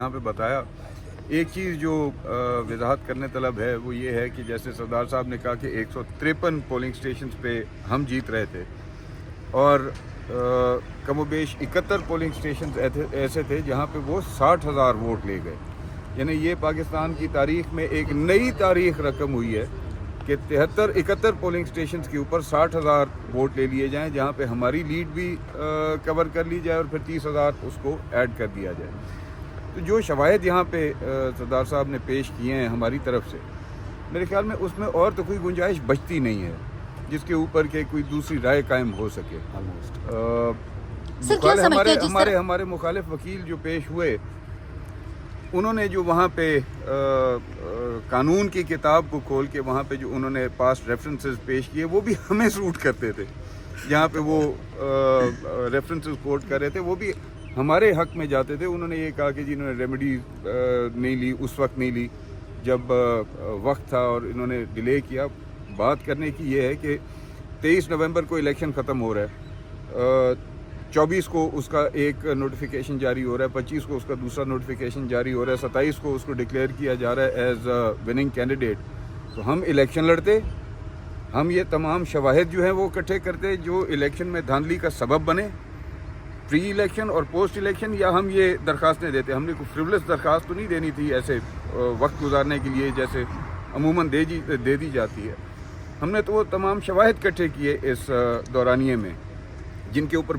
यहाँ पे बताया। एक चीज़ जो वजाहत करने तलब है वो ये है कि जैसे सरदार साहब ने कहा कि 153 पोलिंग स्टेशंस पे हम जीत रहे थे और कमोबेश 71 पोलिंग स्टेशंस ऐसे थे जहाँ पे वो 60,000 वोट ले गए। यानी ये पाकिस्तान की तारीख में एक नई तारीख रकम हुई है कि 71 पोलिंग स्टेशंस के ऊपर 60,000 वोट ले लिए जाएं, जहाँ पे हमारी लीड भी कवर कर ली जाए और फिर 30,000 उसको ऐड कर दिया जाए। तो जो शवाहिद यहाँ पे सरदार साहब ने पेश किए हैं हमारी तरफ से, मेरे ख्याल में उसमें और तो कोई गुंजाइश बचती नहीं है जिसके ऊपर के कोई दूसरी राय कायम हो सके। हमारे मुखालिफ वकील जो पेश हुए, उन्होंने जो वहाँ पे कानून की किताब को खोल के वहाँ पे जो उन्होंने पास्ट रेफरेंसेस पेश किए वो भी हमें सूट करते थे। जहाँ पे वो रेफरेंसेस कोट कर रहे थे वो भी हमारे हक में जाते थे। उन्होंने ये कहा कि जिन्होंने रेमेडी नहीं ली, उस वक्त नहीं ली जब वक्त था और इन्होंने डिले किया। बात करने की ये है कि 23 नवंबर को इलेक्शन ख़त्म हो रहा है, 24 को उसका एक नोटिफिकेशन जारी हो रहा है, 25 को उसका दूसरा नोटिफिकेशन जारी हो रहा है, 27 को उसको डिक्लेयर किया जा रहा है एज विनिंग कैंडिडेट। तो हम इलेक्शन लड़ते, हम ये तमाम शवाहिद जो हैं वो इकट्ठे करते जो इलेक्शन में धांधली का सबब बने, प्री इलेक्शन और पोस्ट इलेक्शन, या हम ये दरखास्तें देते। हमने कोई फ्रिवलेस दरखास्त तो नहीं देनी थी ऐसे वक्त गुजारने के लिए जैसे अमूमन दे दी जाती है। हमने तो वो तमाम शवाहिद इकट्ठे किए इस दौरानिए में जिनके ऊपर